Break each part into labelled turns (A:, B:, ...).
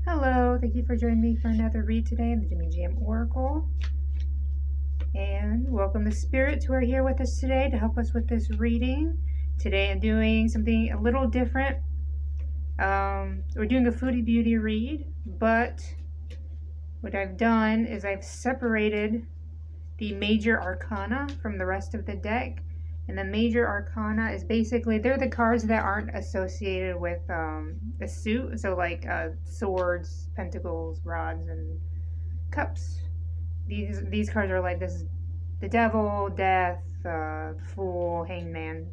A: Hello, thank you for joining me for another read today in the Jimmy Jam Oracle. And welcome the spirits who are here with us today to help us with this reading. Today I'm doing something a little different. We're doing a Foodie Beauty read, but what I've done is I've separated the major arcana from the rest of the deck. And the major arcana is basically, they're the cards that aren't associated with a suit. So like swords, pentacles, rods, and cups. These cards are like this: the devil, death, fool, hangman.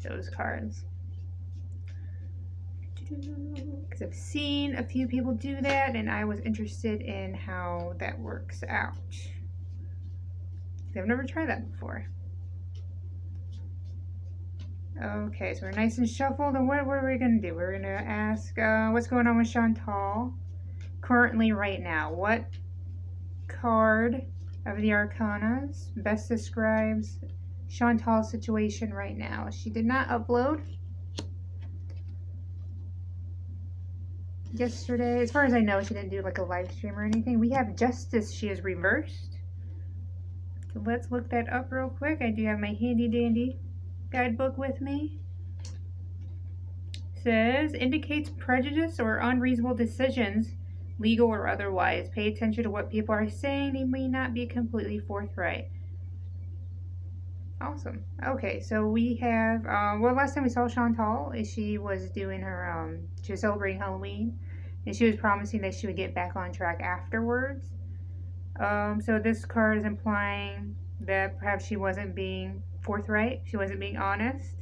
A: Those cards. Because I've seen a few people do that, and I was interested in how that works out. I've never tried that before. Okay, so we're nice and shuffled, and what are we going to do? We're going to ask what's going on with Chantal currently right now. What card of the Arcanas best describes Chantal's situation right now? She did not upload yesterday. As far as I know, she didn't do like a live stream or anything. We have Justice. She is reversed. So let's look that up real quick. I do have my handy dandy guidebook with me. It says, indicates prejudice or unreasonable decisions, legal or otherwise. Pay attention to what people are saying. They may not be completely forthright. Awesome. Okay, so we have, well, last time we saw Chantal, she was doing her, she was celebrating Halloween, and she was promising that she would get back on track afterwards. So this card is implying that perhaps she wasn't being forthright, she wasn't being honest.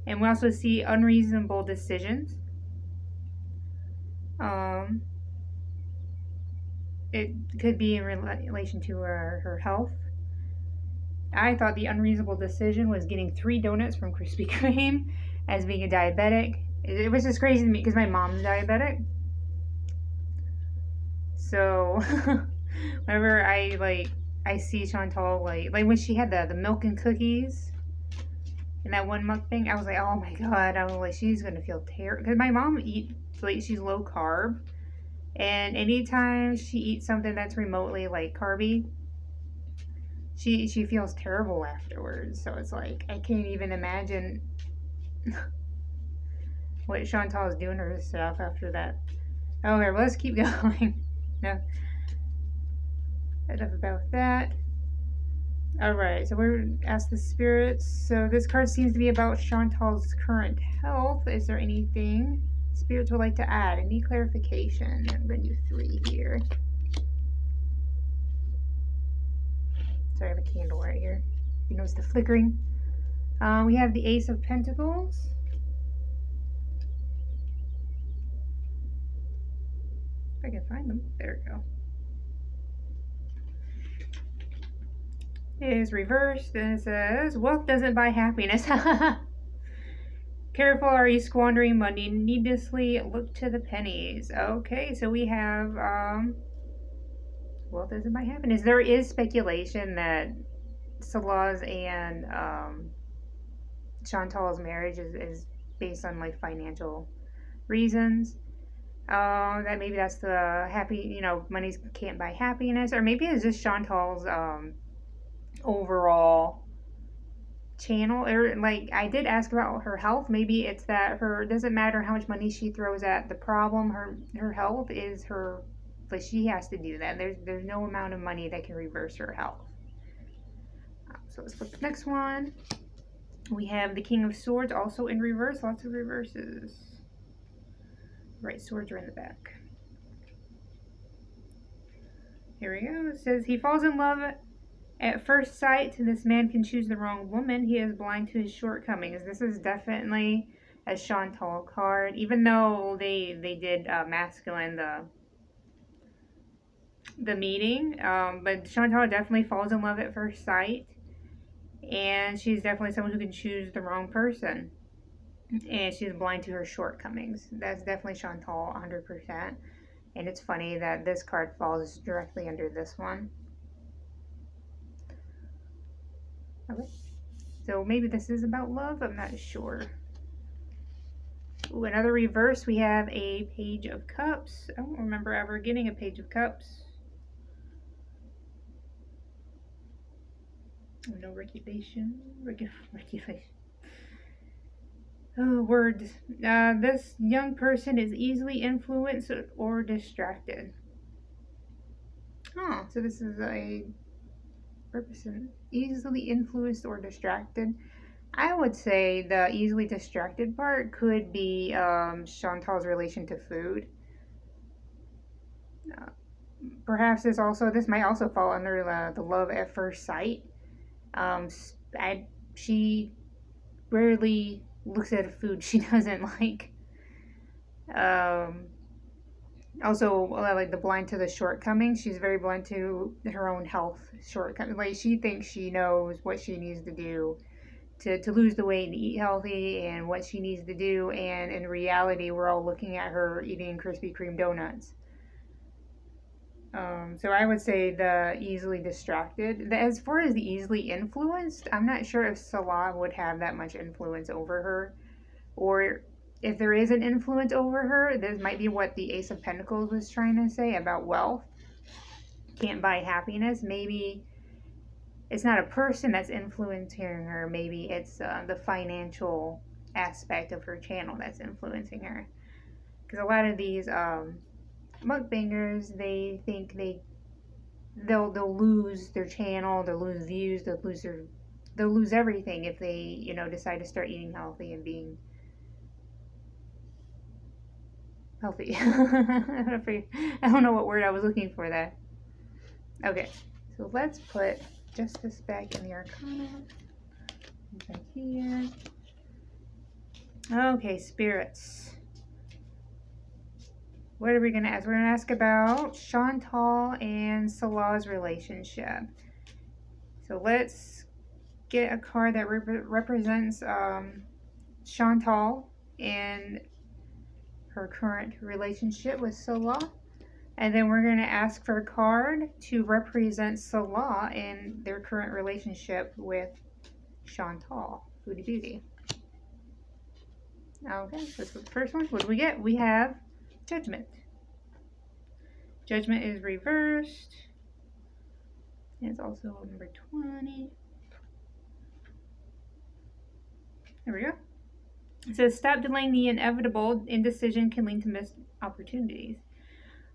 A: And we also see unreasonable decisions. It could be in relation to her health. I thought the unreasonable decision was getting 3 donuts from Krispy Kreme as being a diabetic. It was just crazy to me because my mom's diabetic. So whenever I see Chantal, like when she had the milk and cookies in that one mukbang, I was like, oh my god, I was like, she's gonna feel terrible. Because my mom eats, like, she's low carb, and anytime she eats something that's remotely like carby, she feels terrible afterwards. So it's like, I can't even imagine what Chantal is doing to herself after that. Okay, well, let's keep going. No, enough about that. Alright, so we're ask the spirits. So this card seems to be about Chantal's current health. Is there anything spirits would like to add? Any clarification? I'm going to do 3 here. Sorry, I have a candle right here. You notice the flickering. We have the Ace of Pentacles. If I can find them. There we go. It is reversed, and it says, wealth doesn't buy happiness. Careful, are you squandering money needlessly? Look to the pennies. Okay, so we have wealth doesn't buy happiness. There is speculation that Salah's and Chantal's marriage is based on like financial reasons. That maybe that's the happy, money can't buy happiness, or maybe it's just Chantal's overall channel. Or like, I did ask about her health. Maybe it's that it doesn't matter how much money she throws at the problem. Her health is her, like, she has to do that. There's no amount of money that can reverse her health. So let's flip the next one. We have the King of Swords also in reverse. Lots of reverses. Right, swords are in the back. Here we go. It says, he falls in love at first sight. This man can choose the wrong woman. He is blind to his shortcomings. This is definitely a Chantal card, even though they did masculine the meeting. But Chantal definitely falls in love at first sight, and she's definitely someone who can choose the wrong person, and she's blind to her shortcomings. That's definitely Chantal 100%. And it's funny that this card falls directly under this one. Okay. So maybe this is about love, I'm not sure. Ooh, another reverse, we have a Page of Cups. I don't remember ever getting a Page of Cups. No regulation. Regulation. Oh, words. This young person is easily influenced or distracted. Oh, so this is a person easily influenced or distracted. I would say the easily distracted part could be Chantal's relation to food. Perhaps this might also fall under the love at first sight. She rarely looks at a food she doesn't like. Also, like the blind to the shortcomings. She's very blind to her own health shortcomings. Like she thinks she knows what she needs to do to lose the weight and eat healthy and what she needs to do. And in reality, we're all looking at her eating Krispy Kreme donuts. So I would say the easily distracted. As far as the easily influenced, I'm not sure if Salah would have that much influence over her. Or if there is an influence over her, this might be what the Ace of Pentacles was trying to say about wealth. Can't buy happiness. Maybe it's not a person that's influencing her. Maybe it's the financial aspect of her channel that's influencing her. Because a lot of these mukbangers, they think they'll lose their channel, they'll lose views, they'll lose everything if they decide to start eating healthy and being healthy. I don't know what word I was looking for there. Okay, so let's put Justice back in the Arcana. Back here. Okay, spirits. What are we going to ask? We're going to ask about Chantal and Salah's relationship. So let's get a card that represents Chantal and her current relationship with Salah. And then we're going to ask for a card to represent Salah and their current relationship with Chantal. Foodie Beauty. Okay, so this is the first one. What do we get? We have Judgment. Judgment is reversed. It's also number 20. There we go. It says, stop delaying the inevitable. Indecision can lead to missed opportunities.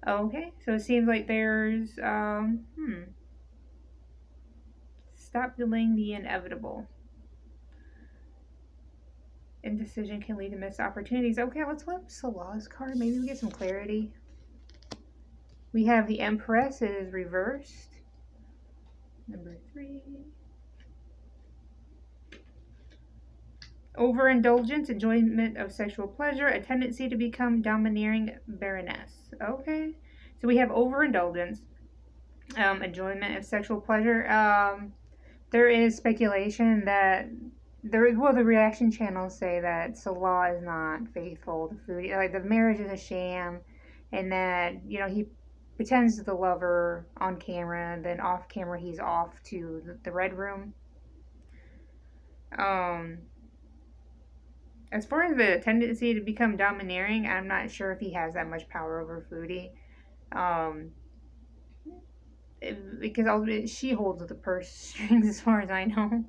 A: Okay, so it seems like there's, stop delaying the inevitable. Indecision can lead to missed opportunities. Okay, let's flip Salah's card. Maybe we get some clarity. We have the Empress. It is reversed. Number 3. Overindulgence, enjoyment of sexual pleasure, a tendency to become domineering baroness. Okay, so we have overindulgence, enjoyment of sexual pleasure. There is speculation that the reaction channels say that Salah is not faithful to Foodie. Like the marriage is a sham, and that he pretends to love her on camera, and then off camera he's off to the red room. As far as the tendency to become domineering, I'm not sure if he has that much power over Foodie. Because she holds the purse strings as far as I know.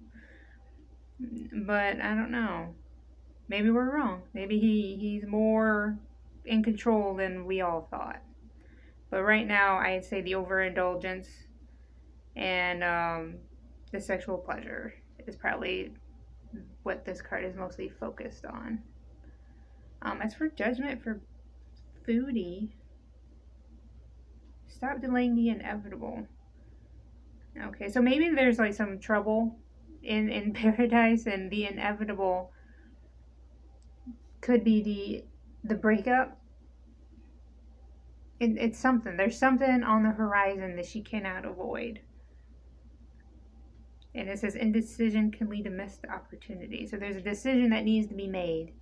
A: But I don't know. Maybe we're wrong. Maybe he's more in control than we all thought. But right now, I'd say the overindulgence and the sexual pleasure is probably what this card is mostly focused on. As for Judgment for Foodie, stop delaying the inevitable. Okay, so maybe there's like some trouble in paradise, and the inevitable could be the breakup. It's something. There's something on the horizon that she cannot avoid. And it says indecision can lead to missed opportunity. So there's a decision that needs to be made,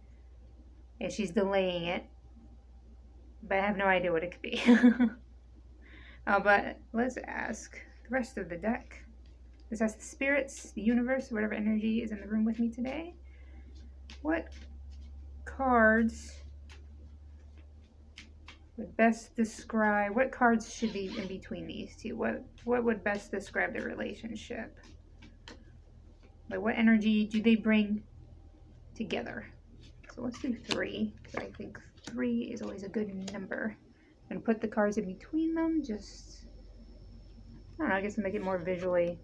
A: and she's delaying it. But I have no idea what it could be. But let's ask the rest of the deck. Let's ask the spirits, the universe, whatever energy is in the room with me today. What cards would best describe, what cards should be in between these two? What would best describe the relationship? Like, what energy do they bring together? So let's do 3, because I think 3 is always a good number. And put the cards in between them, just, I don't know, I guess to make it more visually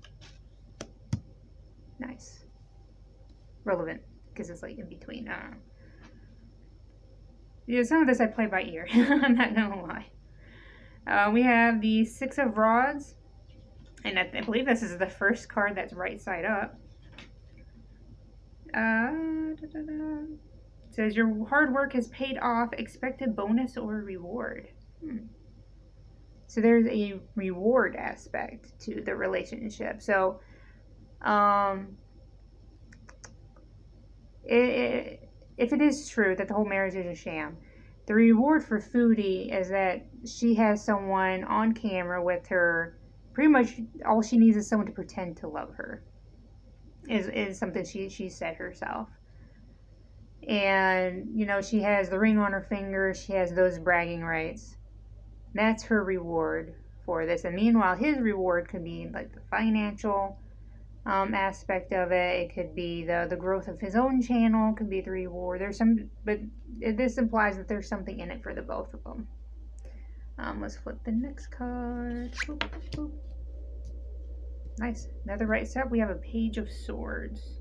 A: nice. Relevant, because it's like in between. I don't know. Yeah, some of this I play by ear. I'm not gonna lie. We have the 6 of Rods, and I believe this is the first card that's right side up. It says your hard work has paid off. Expected bonus or reward. So there's a reward aspect to the relationship. So, if it is true that the whole marriage is a sham, the reward for Foodie is that she has someone on camera with her. Pretty much all she needs is someone to pretend to love her. Is something she said herself. And, you know, she has the ring on her finger. She has those bragging rights. That's her reward for this. And meanwhile, his reward could be like the financial aspect of it. It could be the growth of his own channel. Could be the reward. There's some, but this implies that there's something in it for the both of them. Let's flip the next card. Boop, boop, boop. Nice. Another right side. We have a Page of Swords.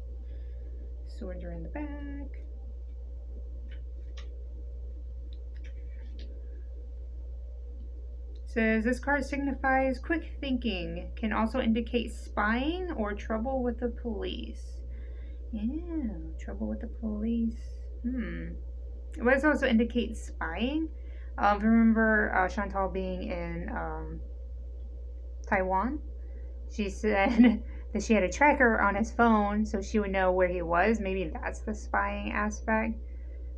A: Swords are in the back. Says this card signifies quick thinking. Can also indicate spying or trouble with the police. Yeah, trouble with the police. It does also indicate spying. Remember Chantal being in Taiwan? She said that she had a tracker on his phone so she would know where he was. Maybe that's the spying aspect.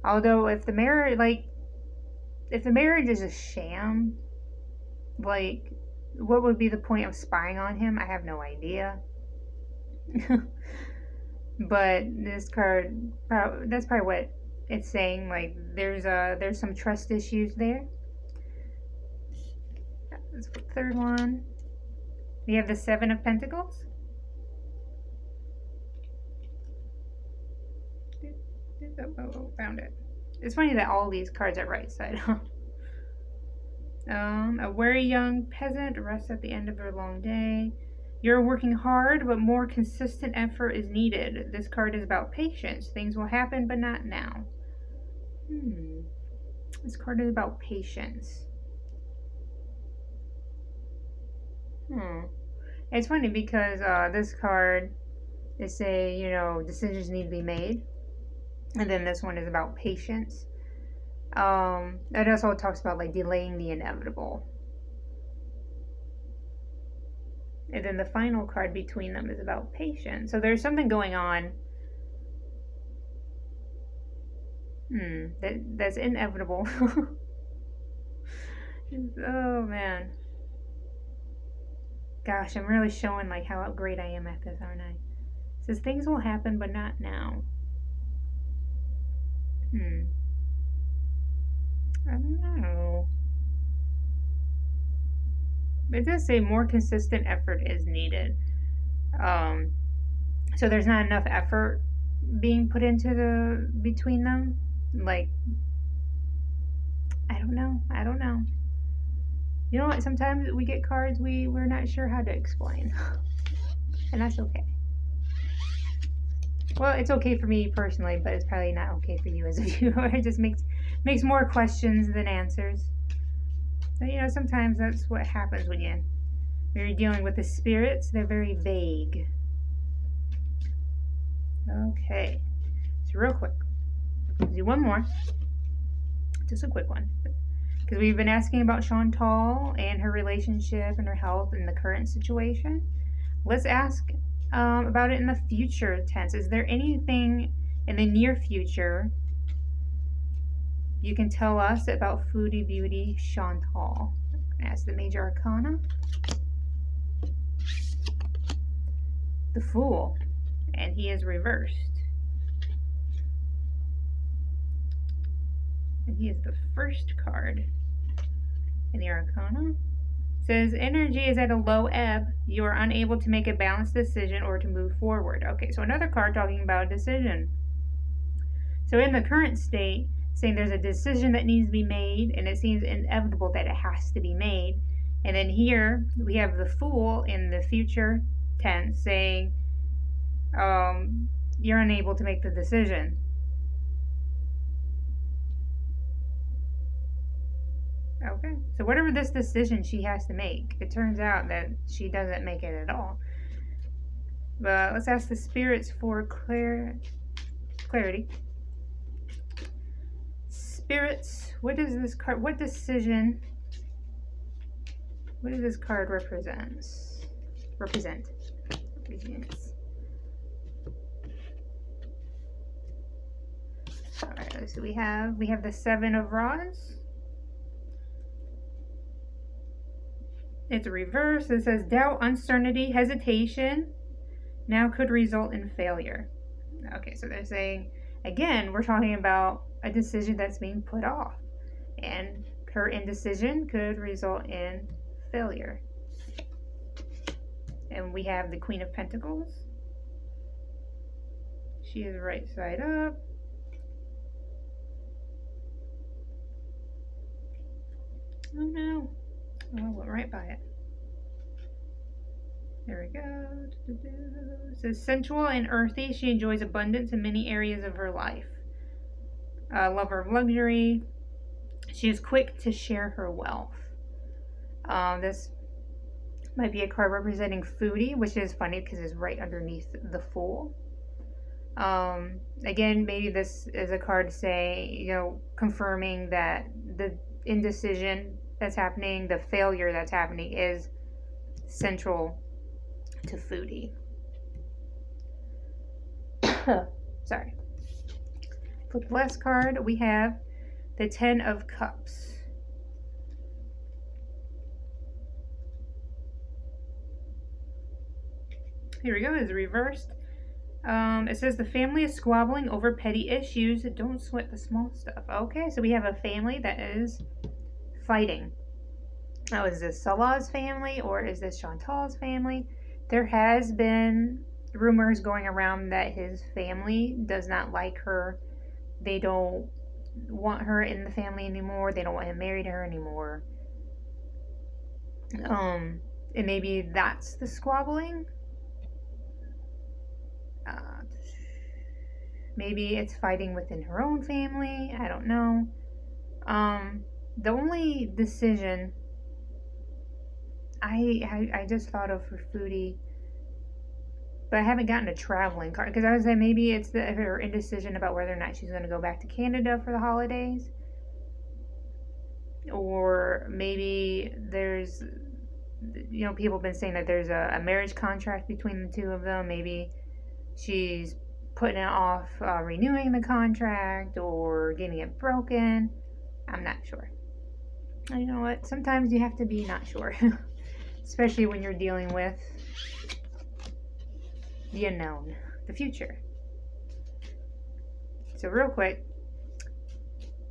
A: Although if the marriage is a sham, like, what would be the point of spying on him? I have no idea. But this card, that's probably what it's saying. Like, there's some trust issues there. Let's put the third one. We have the 7 of Pentacles. Oh, found it. It's funny that all these cards are right side. A wary young peasant rests at the end of their long day. You're working hard, but more consistent effort is needed. This card is about patience. Things will happen, but not now. This card is about patience. It's funny because this card is say, you know, decisions need to be made. And then this one is about patience. It also talks about like delaying the inevitable. And then the final card between them is about patience. So there's something going on that's inevitable. Oh man. Gosh, I'm really showing like how great I am at this, aren't I? It says things will happen, but not now. I don't know. It does say more consistent effort is needed. So there's not enough effort being put into between them. Like, I don't know. You know what? Sometimes we get cards we're not sure how to explain. And that's okay. Well, it's okay for me personally, but it's probably not okay for you as a viewer. It just makes more questions than answers. But, you know, sometimes that's what happens when you're dealing with the spirits. They're very vague. Okay. So real quick. Let's do one more. Just a quick one. Because we've been asking about Chantal and her relationship and her health and the current situation. Let's ask about it in the future tense. Is there anything in the near future you can tell us about Foodie Beauty Chantal? Ask the Major Arcana. The Fool. And he is reversed. And he is the first card in the Arcana. It says, energy is at a low ebb. You are unable to make a balanced decision or to move forward. Okay, so another card talking about decision. So in the current state, saying there's a decision that needs to be made, and it seems inevitable that it has to be made. And then here we have the Fool in the future tense saying, you're unable to make the decision. Okay, so whatever this decision she has to make, it turns out that she doesn't make it at all. But let's ask the spirits for clarity. Spirits, what does this card, what decision, what does this card represent? Alright, so we have the Seven of Rods. It's a reverse. It says doubt, uncertainty, hesitation now could result in failure. Okay, so they're saying, again, we're talking about a decision that's being put off, and her indecision could result in failure. And we have the Queen of Pentacles. She is right side up. Oh no. Oh, I went right by it. There we go. It says sensual and earthy. She enjoys abundance in many areas of her life. Lover of luxury. She is quick to share her wealth. This might be a card representing Foodie, which is funny because it's right underneath the Fool. Again, maybe this is a card saying, confirming that the indecision that's happening, the failure that's happening is central to Foodie. Sorry. Flip the last card, we have the Ten of Cups. Here we go, it's reversed. It says the family is squabbling over petty issues. Don't sweat the small stuff. Okay, so we have a family that is fighting. Now, is this Salah's family or is this Chantal's family? There has been rumors going around that his family does not like her. They don't want her in the family anymore. They don't want him married to her anymore. And maybe that's the squabbling. Maybe it's fighting within her own family. I don't know. The only decision I just thought of for Foodie, but I haven't gotten a traveling card, because I was saying maybe it's her indecision about whether or not she's going to go back to Canada for the holidays, or maybe there's, people have been saying that there's a marriage contract between the two of them. Maybe she's putting it off renewing the contract or getting it broken. I'm not sure. You know what? Sometimes you have to be not sure, especially when you're dealing with the unknown, the future. So real quick,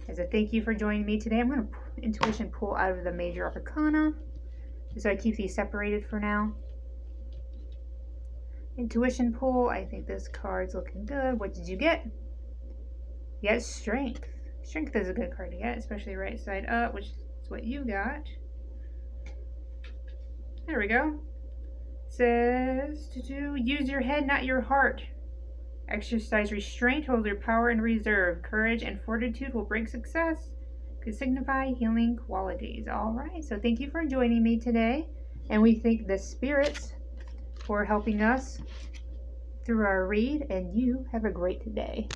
A: as a thank you for joining me today, I'm going to intuition pull out of the major arcana, so I keep these separated for now. Intuition pull. I think this card's looking good. What did you get? You got strength. Strength is a good card to get, especially right side up, which is what you got. There we go. It says to use your head, not your heart. Exercise restraint, hold your power in reserve. Courage and fortitude will bring success. Could signify healing qualities. All right, so thank you for joining me today, and we thank the spirits for helping us through our read, and you have a great day.